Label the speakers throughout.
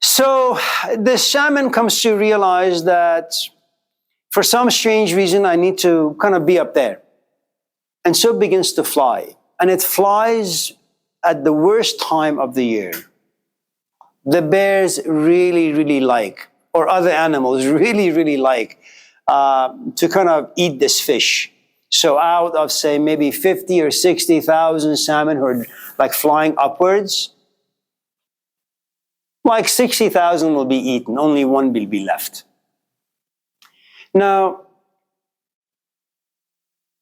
Speaker 1: So the salmon comes to realize that for some strange reason, I need to kind of be up there. And so it begins to fly. And it flies at the worst time of the year. The bears really like, or other animals really like, to kind of eat this fish. So out of, say, maybe 50 or 60,000 salmon who are like flying upwards, like 60,000 will be eaten, only one will be left. Now,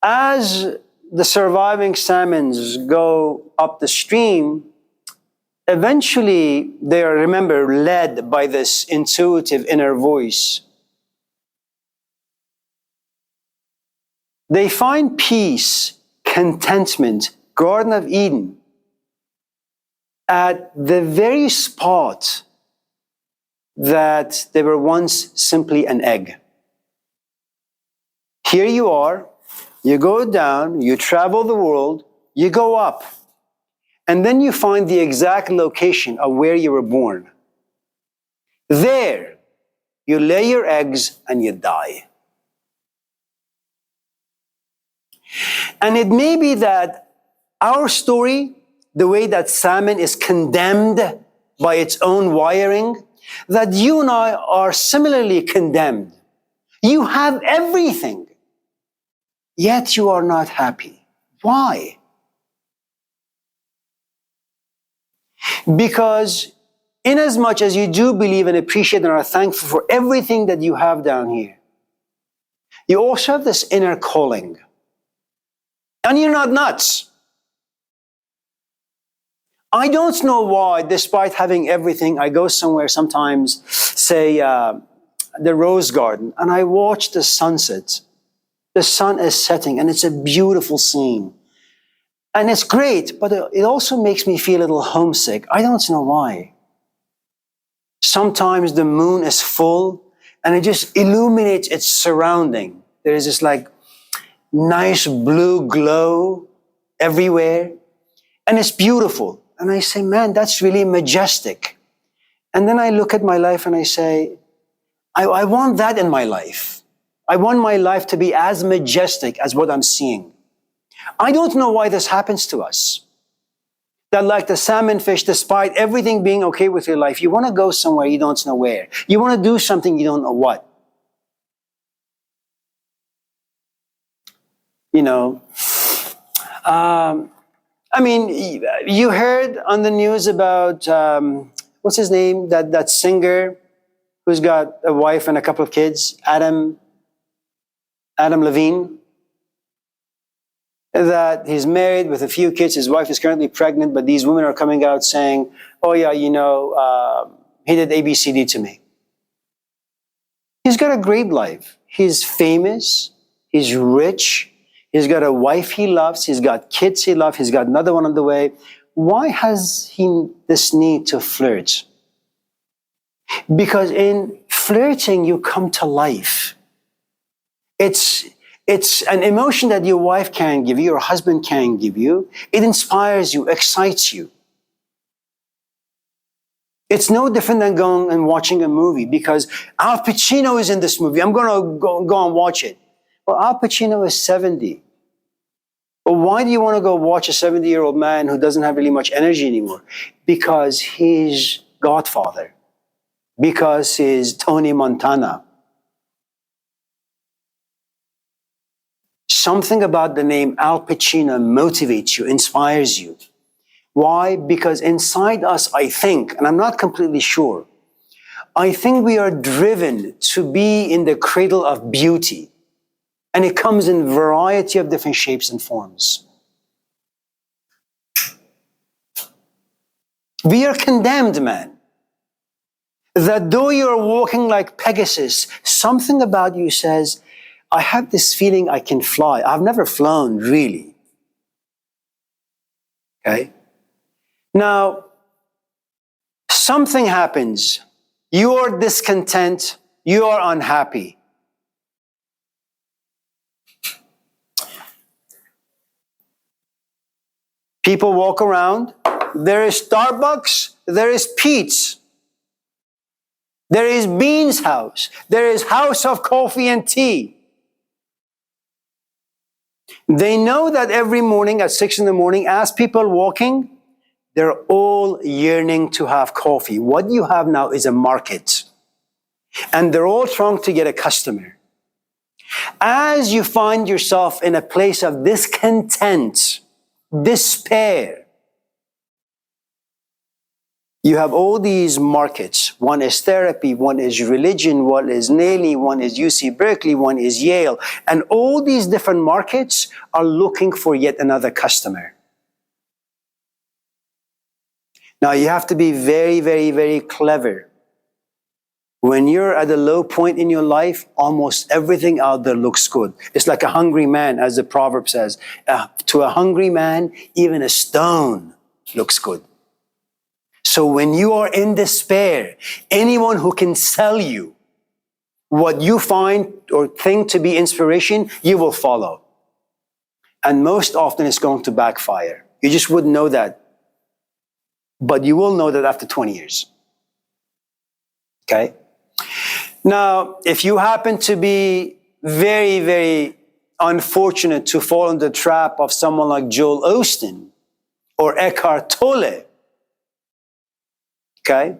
Speaker 1: as the surviving salmons go up the stream, eventually they are, remember, led by this intuitive inner voice. They find peace, contentment, Garden of Eden, at the very spot that they were once simply an egg. Here you are, you go down, you travel the world, you go up, and then you find the exact location of where you were born. There, you lay your eggs and you die. And it may be that our story, the way that salmon is condemned by its own wiring, that you and I are similarly condemned. You have everything, yet you are not happy. Why? Because inasmuch as you do believe and appreciate and are thankful for everything that you have down here, you also have this inner calling. And you're not nuts. I don't know why, despite having everything, I go somewhere sometimes, say the Rose Garden, and I watch the sunset. The sun is setting, and it's a beautiful scene. And it's great, but it also makes me feel a little homesick. I don't know why. Sometimes the moon is full, and it just illuminates its surrounding. There is this like nice blue glow everywhere, and it's beautiful. And I say, man, that's really majestic. And then I look at my life and I say, I want that in my life. I want my life to be as majestic as what I'm seeing. I don't know why this happens to us. That like the salmon fish, despite everything being okay with your life, you want to go somewhere, you don't know where. You want to do something, you don't know what. You know, I mean, you heard on the news about, what's his name? That singer who's got a wife and a couple of kids, Adam Levine. That he's married with a few kids, his wife is currently pregnant, but these women are coming out saying, oh yeah, you know, he did ABCD to me. He's got a great life. He's famous, he's rich, he's got a wife he loves, he's got kids he loves, he's got another one on the way. Why has he this need to flirt? Because in flirting, you come to life. It's an emotion that your wife can give you, your husband can give you. It inspires you, excites you. It's no different than going and watching a movie because Al Pacino is in this movie. I'm going to go and watch it. Well, Al Pacino is 70. But why do you want to go watch a 70-year-old man who doesn't have really much energy anymore? Because he's Godfather. Because he's Tony Montana. Something about the name Al Pacino motivates you, inspires you. Why? Because inside us, I think, and I'm not completely sure, I think we are driven to be in the cradle of beauty. And it comes in a variety of different shapes and forms. We are condemned, man. That though you're walking like Pegasus, something about you says, I have this feeling I can fly. I've never flown, really. Okay? Now, something happens. You are discontent. You are unhappy. People walk around. There is Starbucks. There is Pete's. There is Bean's house. There is House of Coffee and Tea. They know that every morning at 6 in the morning, as people walking, they're all yearning to have coffee. What you have now is a market. And they're all trying to get a customer. As you find yourself in a place of discontent, despair, you have all these markets. One is therapy, one is religion, one is Nelly, one is UC Berkeley, one is Yale. And all these different markets are looking for yet another customer. Now you have to be very, very, very clever. When you're at a low point in your life, almost everything out there looks good. It's like a hungry man, as the proverb says. To a hungry man, even a stone looks good. So when you are in despair, anyone who can sell you what you find or think to be inspiration, you will follow. And most often it's going to backfire. You just wouldn't know that. But you will know that after 20 years. Okay? Now, if you happen to be very, very unfortunate to fall in the trap of someone like Joel Osteen or Eckhart Tolle, okay?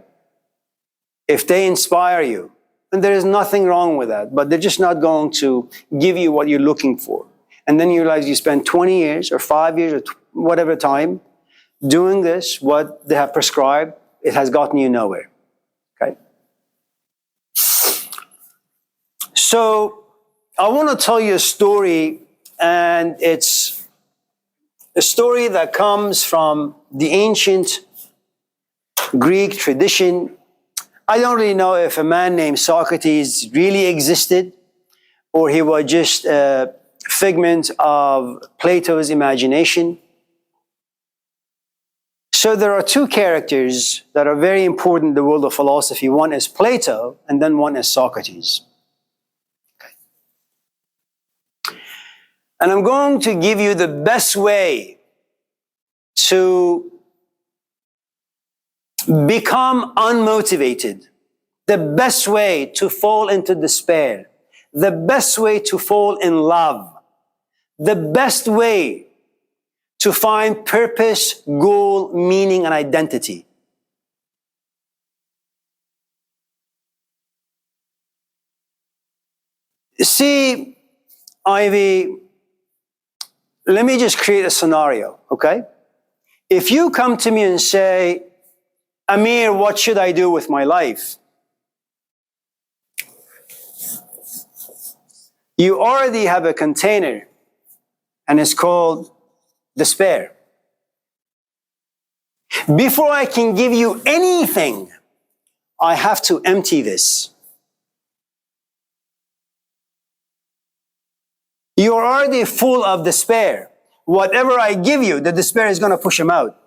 Speaker 1: If they inspire you, and there is nothing wrong with that, but they're just not going to give you what you're looking for. And then you realize you spend 20 years or 5 years or whatever time doing this, what they have prescribed, it has gotten you nowhere, okay? So I want to tell you a story, and it's a story that comes from the ancient Greek tradition. I don't really know if a man named Socrates really existed or he was just a figment of Plato's imagination. So there are two characters that are very important in the world of philosophy. One is Plato, and then one is Socrates. Okay. And I'm going to give you the best way to become unmotivated, the best way to fall into despair, the best way to fall in love, the best way to find purpose, goal, meaning, and identity. See, Ivy, let me just create a scenario, okay? If you come to me and say, Amir, what should I do with my life? You already have a container, and it's called despair. Before I can give you anything, I have to empty this. You're already full of despair. Whatever I give you, the despair is going to push them out.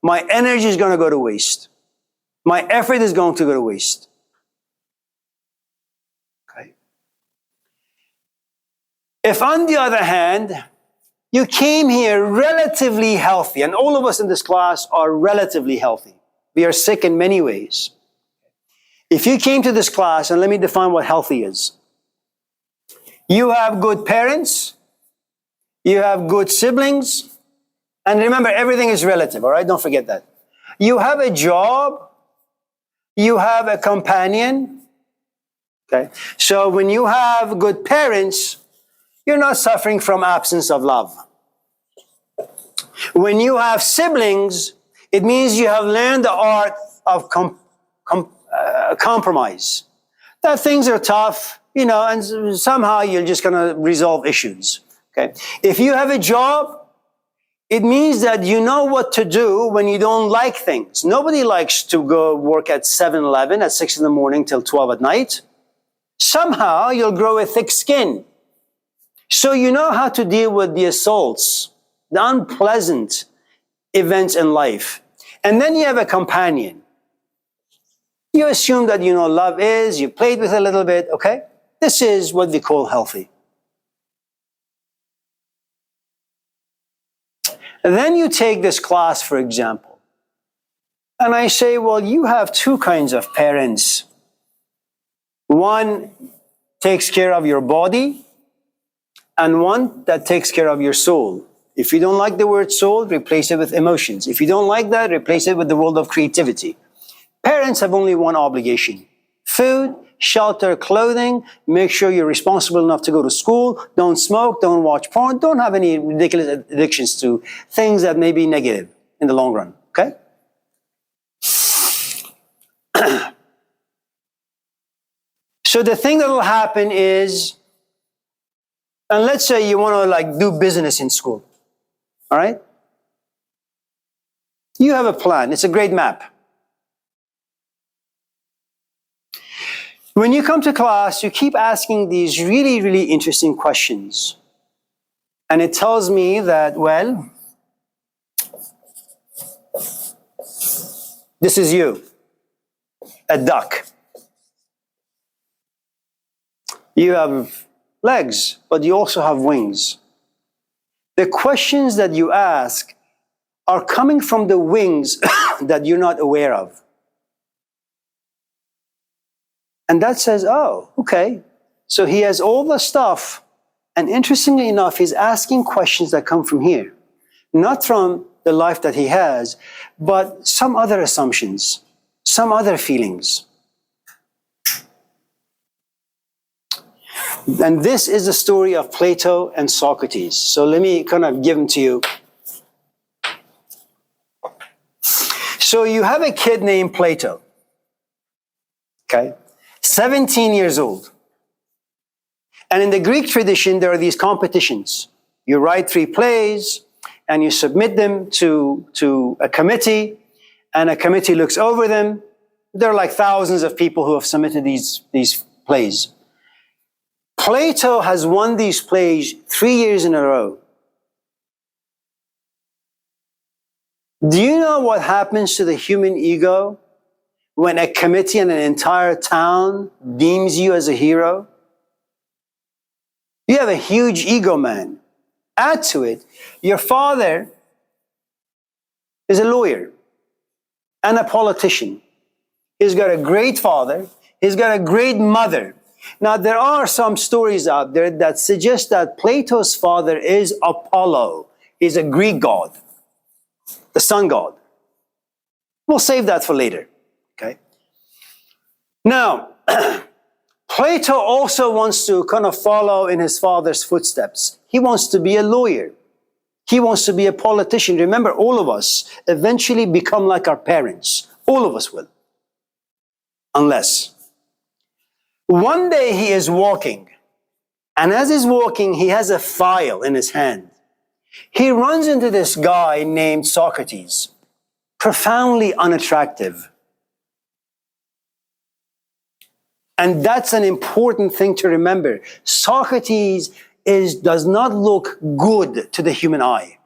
Speaker 1: My energy is going to go to waste. My effort is going to go to waste. Okay. If on the other hand, you came here relatively healthy, and all of us in this class are relatively healthy. We are sick in many ways. If you came to this class, and let me define what healthy is. You have good parents, you have good siblings, and remember, everything is relative, all right? Don't forget that. You have a job, you have a companion, okay? So when you have good parents, you're not suffering from absence of love. When you have siblings, it means you have learned the art of compromise. That things are tough, you know, and somehow you're just going to resolve issues, okay? If you have a job, it means that you know what to do when you don't like things. Nobody likes to go work at 7-Eleven at 6 in the morning till 12 at night. Somehow you'll grow a thick skin. So you know how to deal with the assaults, the unpleasant events in life. And then you have a companion. You assume that you know love is, you played with it a little bit, okay? This is what we call healthy. And then you take this class, for example, and I say, well, you have two kinds of parents. One takes care of your body, and one that takes care of your soul. If you don't like the word soul, replace it with emotions. If you don't like that, replace it with the world of creativity. Parents have only one obligation: food, shelter, clothing. Make sure you're responsible enough to go to school. Don't smoke, don't watch porn, don't have any ridiculous addictions to things that may be negative in the long run, okay? So the thing that will happen is, and let's say you want to do business in school, all right? You have a plan. It's a great map. When you come to class, you keep asking these really, really interesting questions. And it tells me that, well, this is you, a duck. You have legs, but you also have wings. The questions that you ask are coming from the wings that you're not aware of. And that says, oh, okay. So he has all the stuff. And interestingly enough, he's asking questions that come from here. Not from the life that he has, but some other assumptions, some other feelings. And this is the story of Plato and Socrates. So let me kind of give them to you. So you have a kid named Plato, okay? 17 years old. And in the Greek tradition, there are these competitions. You write 3 plays, and you submit them to a committee, and a committee looks over them. There are like thousands of people who have submitted these plays. Plato has won these plays 3 years in a row. Do you know what happens to the human ego when a committee and an entire town deems you as a hero? You have a huge ego, man. Add to it, your father is a lawyer and a politician. He's got a great father. He's got a great mother. Now, there are some stories out there that suggest that Plato's father is Apollo. He's a Greek god, the sun god. We'll save that for later, okay? Now, Plato also wants to kind of follow in his father's footsteps. He wants to be a lawyer. He wants to be a politician. Remember, all of us eventually become like our parents. All of us will. Unless one day he is walking, and as he's walking, he has a file in his hand. He runs into this guy named Socrates, profoundly unattractive. And that's an important thing to remember. Socrates does not look good to the human eye.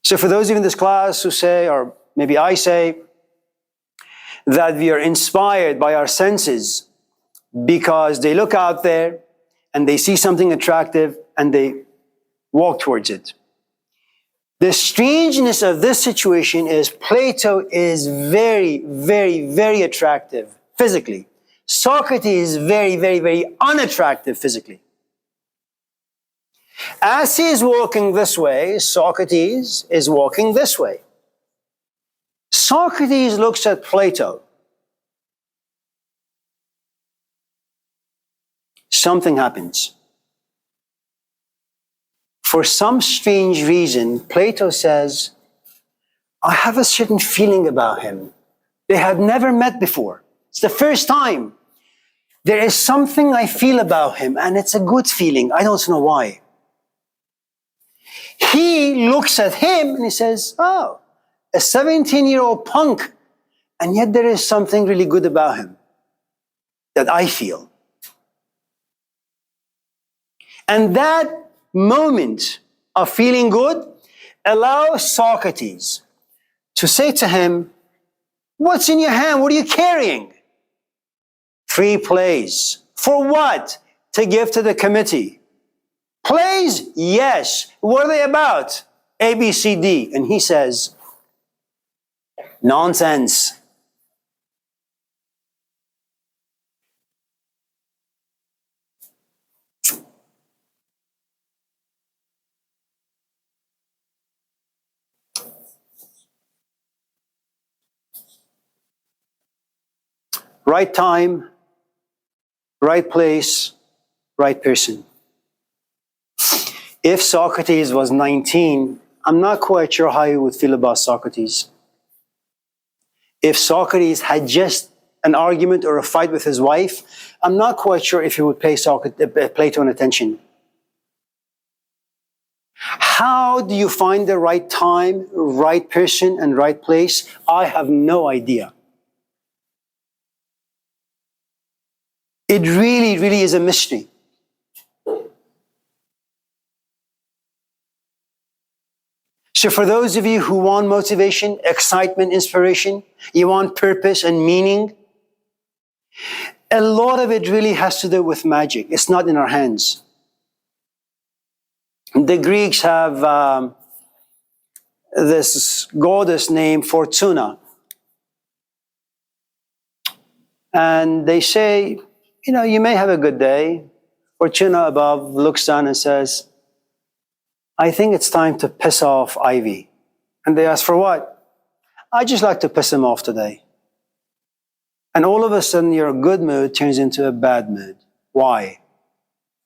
Speaker 1: So for those of you in this class who say, or maybe I say, that we are inspired by our senses because they look out there and they see something attractive and they walk towards it. The strangeness of this situation is Plato is very, very, very attractive physically. Socrates is very, very, very unattractive physically. As he is walking this way, Socrates is walking this way. Socrates looks at Plato. Something happens. For some strange reason, Plato says, I have a certain feeling about him. They had never met before. It's the first time. There is something I feel about him, and it's a good feeling. I don't know why. He looks at him and he says, oh, a 17-year-old punk, and yet there is something really good about him that I feel. And that moment of feeling good allows Socrates to say to him, what's in your hand? What are you carrying? 3 plays. For what? To give to the committee. Plays? Yes. What are they about? A, B, C, D. And he says, Nonsense. Right time, right place, right person. If Socrates was 19, I'm not quite sure how you would feel about Socrates. If Socrates had just an argument or a fight with his wife, I'm not quite sure if he would pay Plato an attention. How do you find the right time, right person, and right place? I have no idea. It really, really is a mystery. So for those of you who want motivation, excitement, inspiration, you want purpose and meaning, a lot of it really has to do with magic. It's not in our hands. The Greeks have this goddess named Fortuna. And they say, you may have a good day. Fortuna above looks down and says, I think it's time to piss off Ivy. And they ask, for what? I just like to piss him off today. And all of a sudden, your good mood turns into a bad mood. Why?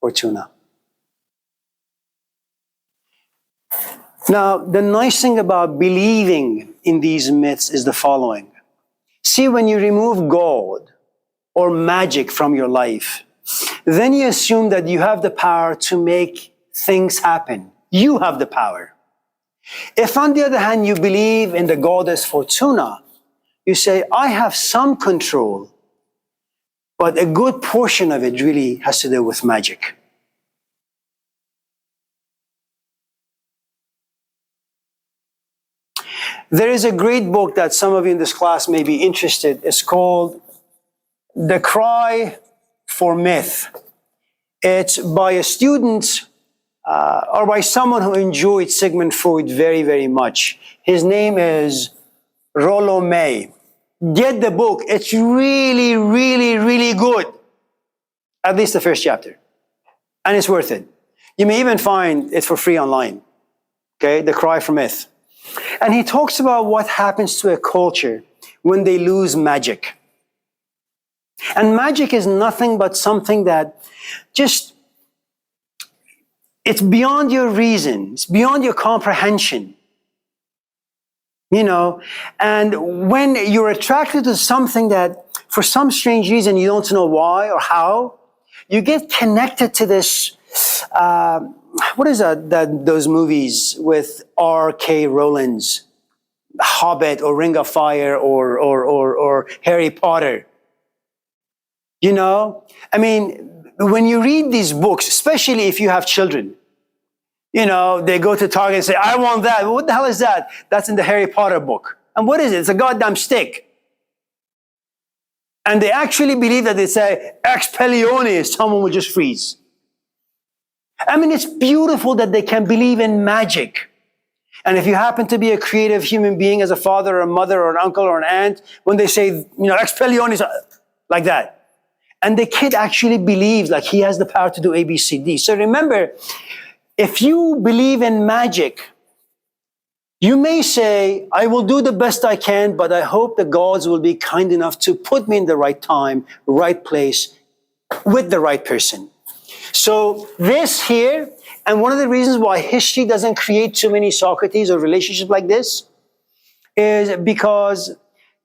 Speaker 1: Fortuna. Now, the nice thing about believing in these myths is the following. See, when you remove God or magic from your life, then you assume that you have the power to make things happen. You have the power. If, on the other hand, you believe in the goddess Fortuna, you say, I have some control, but a good portion of it really has to do with magic. There is a great book that some of you in this class may be interested. It's called The Cry for Myth. It's by a student or by someone who enjoyed Sigmund Freud very, very much. His name is Rollo May. Get the book. It's really, really, really good. At least the first chapter. And it's worth it. You may even find it for free online. Okay, The Cry for Myth. And he talks about what happens to a culture when they lose magic. And magic is nothing but something that just, it's beyond your reason. It's beyond your comprehension. And when you're attracted to something that, for some strange reason, you don't know why or how, you get connected to this, what is those movies with R.K. Rowland's Hobbit or Ring of Fire or Harry Potter? I mean, when you read these books, especially if you have children, they go to Target and say, I want that. What the hell is that? That's in the Harry Potter book. And what is it? It's a goddamn stick. And they actually believe that they say, Expelliarmus, someone will just freeze. I mean, it's beautiful that they can believe in magic. And if you happen to be a creative human being as a father or a mother or an uncle or an aunt, when they say, Expelliarmus, like that. And the kid actually believes like he has the power to do A, B, C, D. So remember, if you believe in magic, you may say, I will do the best I can, but I hope the gods will be kind enough to put me in the right time, right place, with the right person. So this here, and one of the reasons why history doesn't create too many Socrates or relationships like this, is because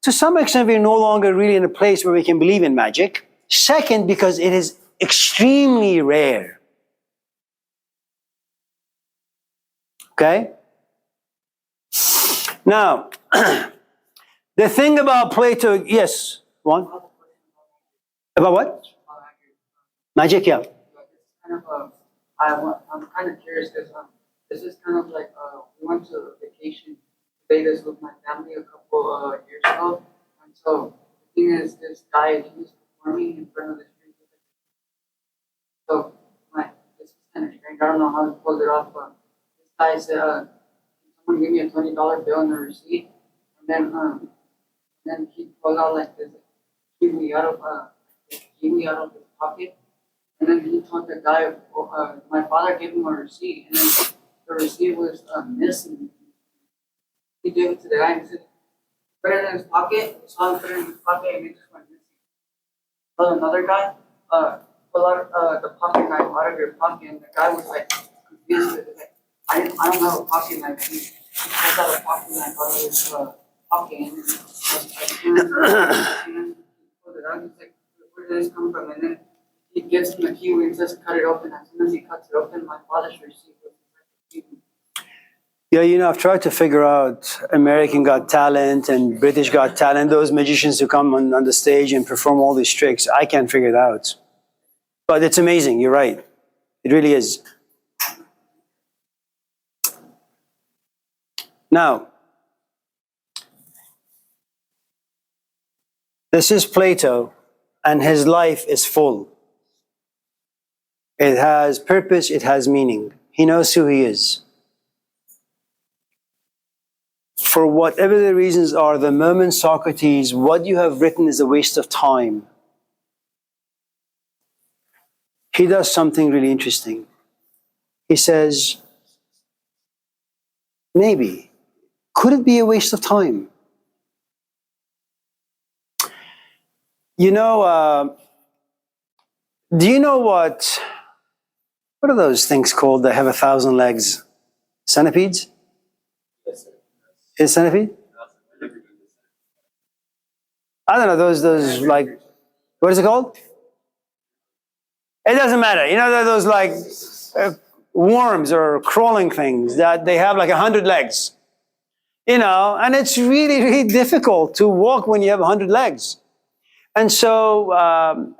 Speaker 1: to some extent we're no longer really in a place where we can believe in magic. Second, because it is extremely rare. Okay? Now, the thing about Plato, yes, one? About what? Magic, yeah.
Speaker 2: I'm kind of curious because this is kind of like we went to a vacation to Vegas with my family a couple years ago, and so the thing is, this guy he was performing in front of the street. So this is kind of strange. I don't know how to pull it off, but this guy said, "Can someone give me a $20 bill and a receipt?" And then then he pulls out like this kiwi out of his pocket, and then he told the guy, my father gave him a receipt, and then the receipt was missing. He gave it to the guy and said, put it in his pocket. He saw him put it in his pocket, and it just went missing. So another guy, pull out the pocket knife out of your pocket, and the guy was like confused. Like, I don't have a pocket knife. He pulls out a pocket knife out of his pocket, and then he pulled it out. He's like, where did this come from? And then he gives him the kiwi and says, cut it open. As soon as he cuts it open, my father's receipt was inside the kiwi.
Speaker 1: Yeah, I've tried to figure out American Got Talent and British Got Talent, those magicians who come on the stage and perform all these tricks. I can't figure it out. But it's amazing, you're right. It really is. Now, this is Plato, and his life is full. It has purpose, it has meaning. He knows who he is. For whatever the reasons are, the moment Socrates, what you have written is a waste of time, he does something really interesting. He says, maybe, could it be a waste of time? Do you know what are those things called that have 1,000 legs? Centipedes? Is centipede? I don't know, those like, what is it called? It doesn't matter. Those like worms or crawling things that they have like 100 legs. And it's really, really difficult to walk when you have 100 legs. And so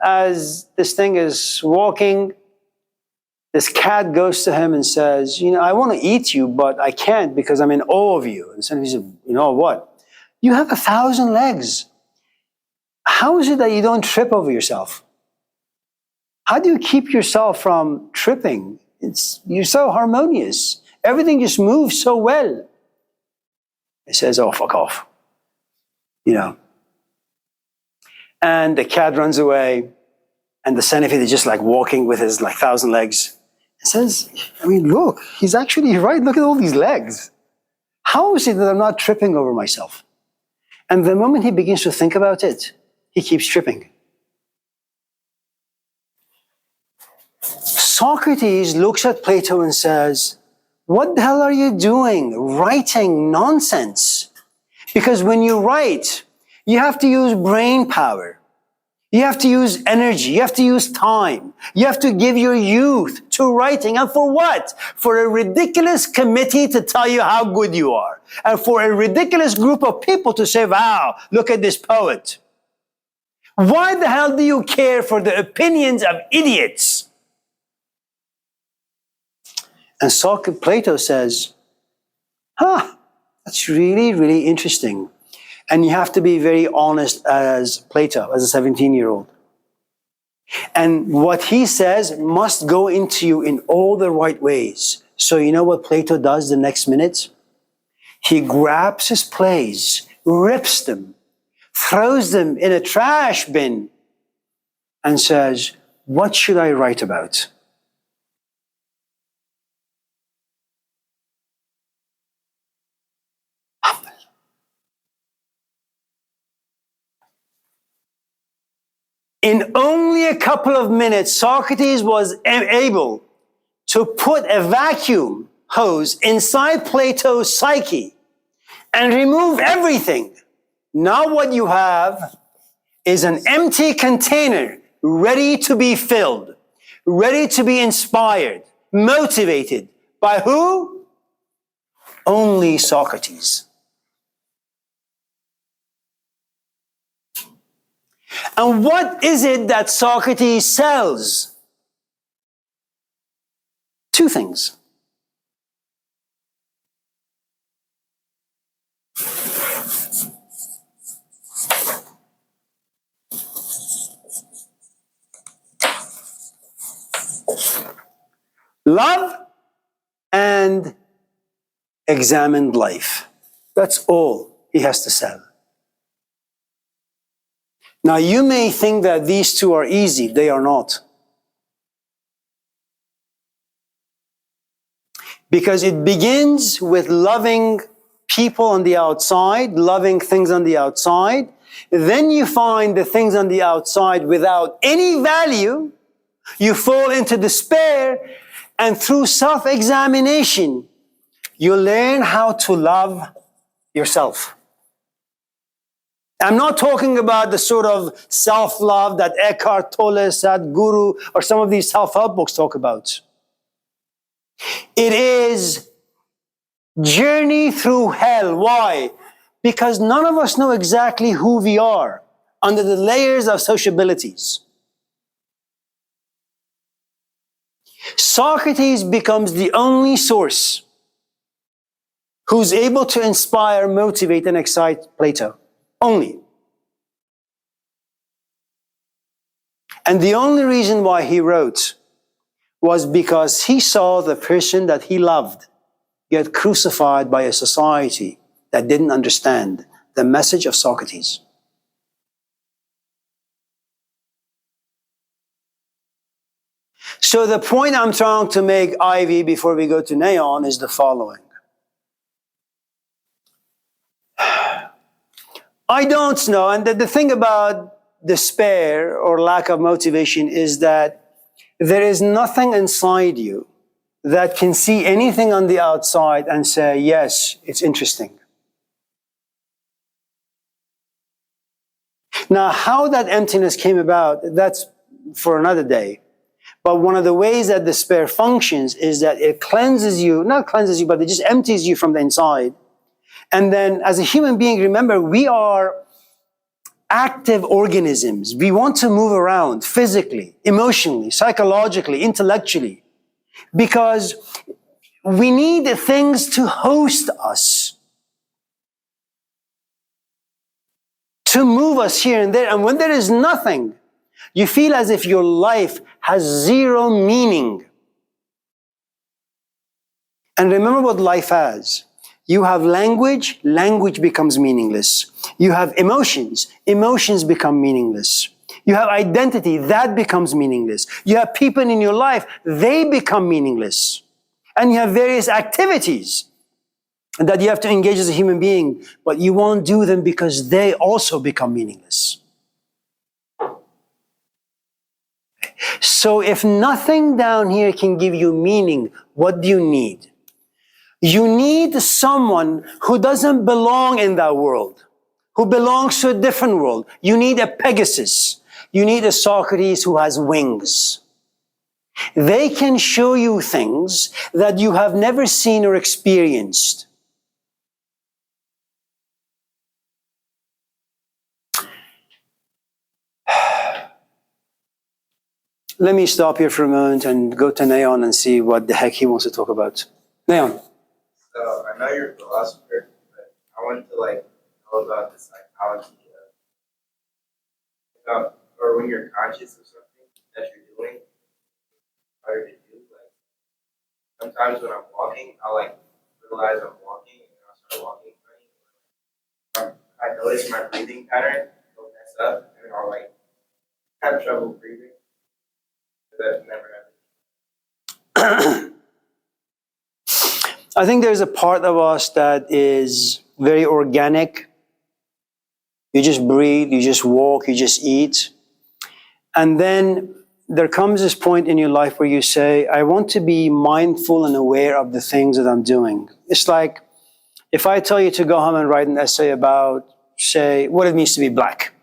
Speaker 1: as this thing is walking, this cat goes to him and says, I want to eat you, but I can't because I'm in awe of you. And so he said, what? You have 1,000 legs. How is it that you don't trip over yourself? How do you keep yourself from tripping? You're so harmonious. Everything just moves so well. He says, oh, fuck off. And the cat runs away, and the centipede is just like walking with his like 1,000 legs. It says, look, he's actually right. Look at all these legs. How is it that I'm not tripping over myself? And the moment he begins to think about it, he keeps tripping. Socrates looks at Plato and says, what the hell are you doing? Writing nonsense. Because when you write, you have to use brain power. You have to use energy. You have to use time. You have to give your youth to writing. And for what? For a ridiculous committee to tell you how good you are. And for a ridiculous group of people to say, wow, look at this poet. Why the hell do you care for the opinions of idiots? And Plato says, that's really, really interesting. And you have to be very honest as Plato, as a 17-year-old. And what he says must go into you in all the right ways. So you know what Plato does the next minute? He grabs his plays, rips them, throws them in a trash bin, and says, what should I write about? In only a couple of minutes, Socrates was able to put a vacuum hose inside Plato's psyche and remove everything. Now what you have is an empty container ready to be filled, ready to be inspired, motivated. By who? Only Socrates. And what is it that Socrates sells? Two things. Love and examined life. That's all he has to sell. Now, you may think that these two are easy. They are not. Because it begins with loving people on the outside, loving things on the outside. Then you find the things on the outside without any value. You fall into despair, and through self-examination, you learn how to love yourself. I'm not talking about the sort of self-love that Eckhart Tolle, Sadhguru, or some of these self-help books talk about. It is journey through hell. Why? Because none of us know exactly who we are under the layers of sociabilities. Socrates becomes the only source who's able to inspire, motivate, and excite Plato. Only. And the only reason why he wrote was because he saw the person that he loved get crucified by a society that didn't understand the message of Socrates. So the point I'm trying to make, Ivy, before we go to Neon, is the following. I don't know, and the thing about despair or lack of motivation is that there is nothing inside you that can see anything on the outside and say, yes, it's interesting. Now, how that emptiness came about, that's for another day. But one of the ways that despair functions is that it cleanses you, not cleanses you, but it just empties you from the inside. And then as a human being, remember, we are active organisms. We want to move around physically, emotionally, psychologically, intellectually, because we need things to host us, to move us here and there. And when there is nothing, you feel as if your life has zero meaning. And remember what life has. You have language, language becomes meaningless. You have emotions, emotions become meaningless. You have identity, that becomes meaningless. You have people in your life, they become meaningless. And you have various activities that you have to engage as a human being, but you won't do them because they also become meaningless. So if nothing down here can give you meaning, what do you need? You need someone who doesn't belong in that world, who belongs to a different world. You need a Pegasus. You need a Socrates who has wings. They can show you things that you have never seen or experienced. Let me stop here for a moment and go to Neon and see what the heck he wants to talk about. Neon.
Speaker 3: So I know you're a philosopher, but I wanted to know about the psychology of or when you're conscious of something that you're doing, harder to do. Sometimes when I'm walking, I'll realize I'm walking and then I'll start walking funny. I notice my breathing pattern will mess up and I'll have trouble breathing. That never happened.
Speaker 1: I think there's a part of us that is very organic. You just breathe, you just walk, you just eat. And then there comes this point in your life where you say, I want to be mindful and aware of the things that I'm doing. It's like if I tell you to go home and write an essay about, say, what it means to be black.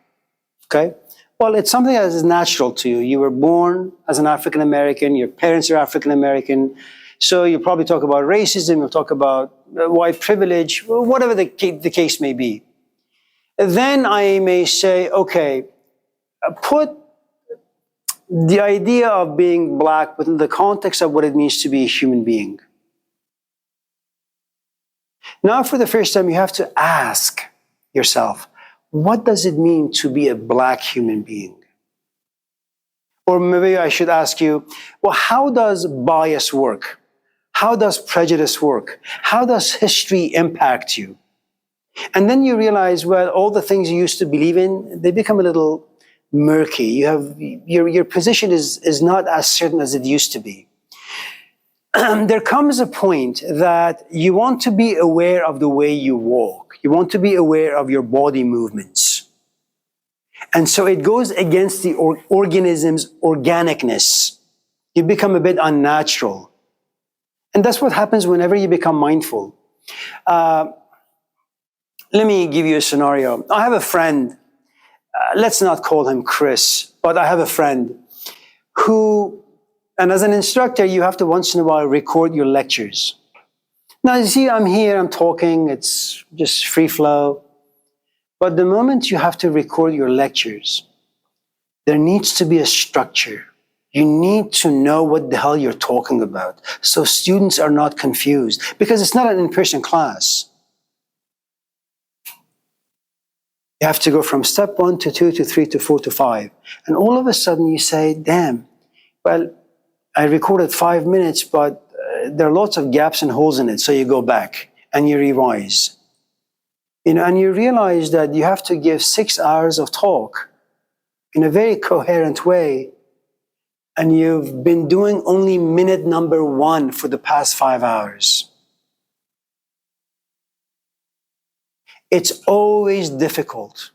Speaker 1: Okay? Well, it's something that is natural to you. You were born as an African American, your parents are African American. So you probably talk about racism, you'll talk about white privilege, whatever the case may be. Then I may say, okay, put the idea of being black within the context of what it means to be a human being. Now, for the first time, you have to ask yourself, what does it mean to be a black human being? Or maybe I should ask you, well, how does bias work? How does prejudice work? How does history impact you? And then you realize, well, all the things you used to believe in, they become a little murky. You have your position is not as certain as it used to be. There comes a point that you want to be aware of the way you walk. You want to be aware of your body movements. And so it goes against the organism's organicness. You become a bit unnatural. And that's what happens whenever you become mindful. Let me give you a scenario. I have a friend, let's not call him Chris, but I have a friend who, and as an instructor, you have to once in a while record your lectures. Now, you see, I'm here, I'm talking, it's just free flow. But the moment you have to record your lectures, there needs to be a structure. You need to know what the hell you're talking about, so students are not confused, because it's not an in-person class. You have to go from step 1 to 2 to 3 to 4 to 5. And all of a sudden you say, damn, well, I recorded 5 minutes, but there are lots of gaps and holes in it. So you go back and you revise. And you realize that you have to give 6 hours of talk in a very coherent way. And you've been doing only minute number 1 for the past 5 hours. It's always difficult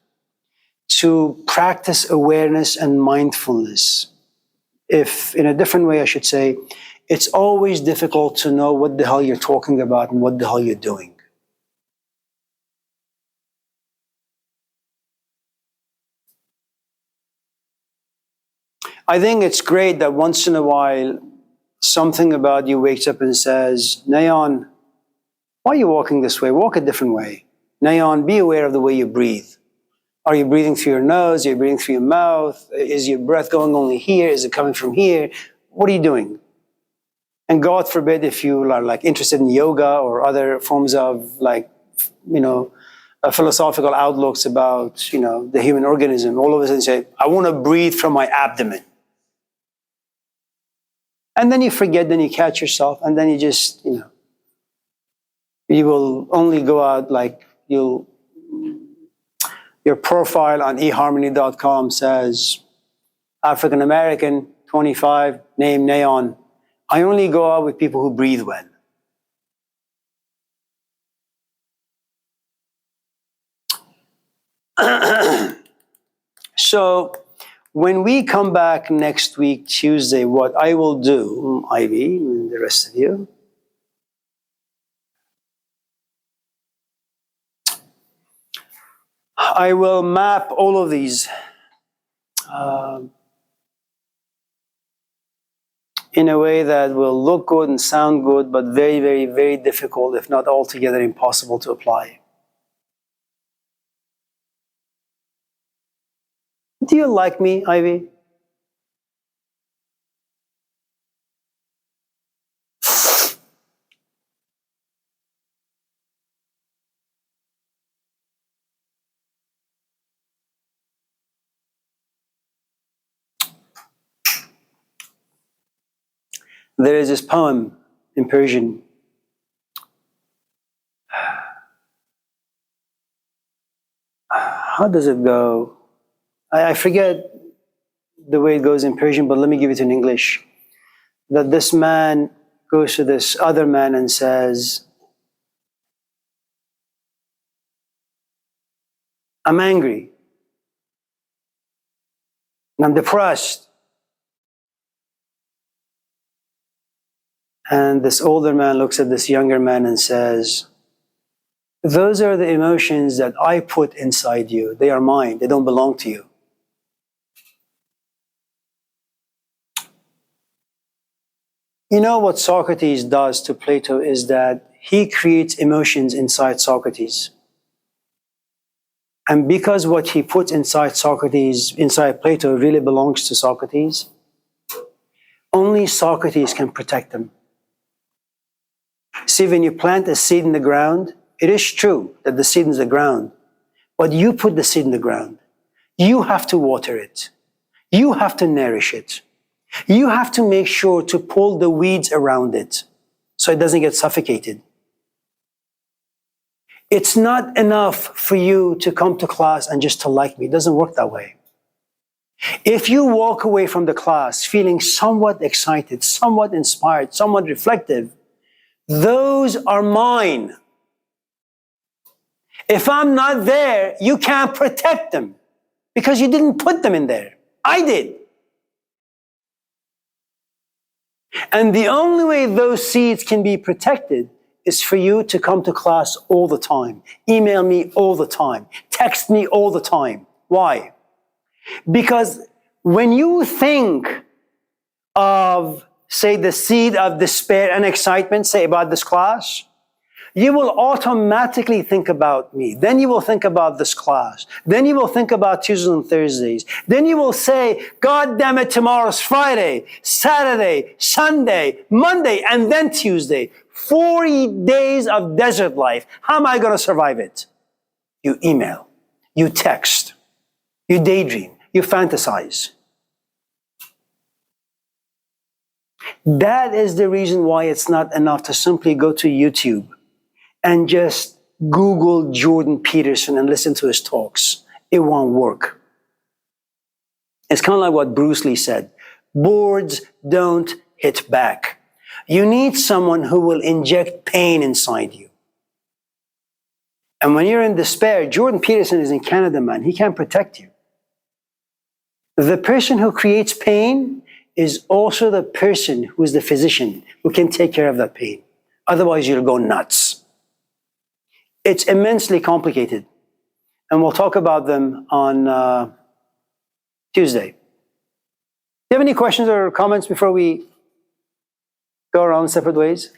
Speaker 1: to practice awareness and mindfulness. If, in a different way, I should say, it's always difficult to know what the hell you're talking about and what the hell you're doing. I think it's great that once in a while, something about you wakes up and says, Nayan, why are you walking this way? Walk a different way. Nayan, be aware of the way you breathe. Are you breathing through your nose? Are you breathing through your mouth? Is your breath going only here? Is it coming from here? What are you doing? And God forbid if you are like interested in yoga or other forms of philosophical outlooks about, the human organism, all of a sudden say, I want to breathe from my abdomen. And then you forget, then you catch yourself, and then you just, you will only go out your profile on eharmony.com says, African American, 25, name Nayan. I only go out with people who breathe well. So when we come back next week, Tuesday, what I will do, Ivy and the rest of you, I will map all of these in a way that will look good and sound good, but very, very, very difficult, if not altogether impossible to apply. Do you like me, Ivy? There is this poem in Persian. How does it go? I forget the way it goes in Persian, but let me give it in English. That this man goes to this other man and says, I'm angry. And I'm depressed. And this older man looks at this younger man and says, those are the emotions that I put inside you. They are mine. They don't belong to you. You know what Socrates does to Plato is that he creates emotions inside Socrates. And because what he puts inside Socrates, inside Plato, really belongs to Socrates, only Socrates can protect them. See, when you plant a seed in the ground, it is true that the seed is in the ground, but you put the seed in the ground. You have to water it. You have to nourish it. You have to make sure to pull the weeds around it so it doesn't get suffocated. It's not enough for you to come to class and just to like me. It doesn't work that way. If you walk away from the class feeling somewhat excited, somewhat inspired, somewhat reflective, those are mine. If I'm not there, you can't protect them because you didn't put them in there. I did. And the only way those seeds can be protected is for you to come to class all the time, email me all the time, text me all the time. Why? Because when you think of, say, the seed of despair and excitement, say, about this class, you will automatically think about me. Then you will think about this class. Then you will think about Tuesdays and Thursdays. Then you will say, God damn it, tomorrow's Friday, Saturday, Sunday, Monday, and then Tuesday. 40 days of desert life. How am I going to survive it? You email, you text, you daydream, you fantasize. That is the reason why it's not enough to simply go to YouTube and just Google Jordan Peterson and listen to his talks. It won't work. It's kind of like what Bruce Lee said. Boards don't hit back. You need someone who will inject pain inside you. And when you're in despair, Jordan Peterson is in Canada, man. He can't protect you. The person who creates pain is also the person who is the physician who can take care of that pain. Otherwise, you'll go nuts. It's immensely complicated. And we'll talk about them on Tuesday. Do you have any questions or comments before we go around separate ways?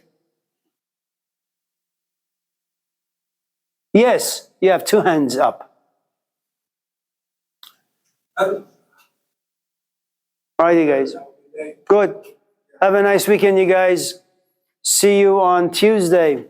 Speaker 1: Yes, you have two hands up. All right, you guys. Good. Have a nice weekend, you guys. See you on Tuesday.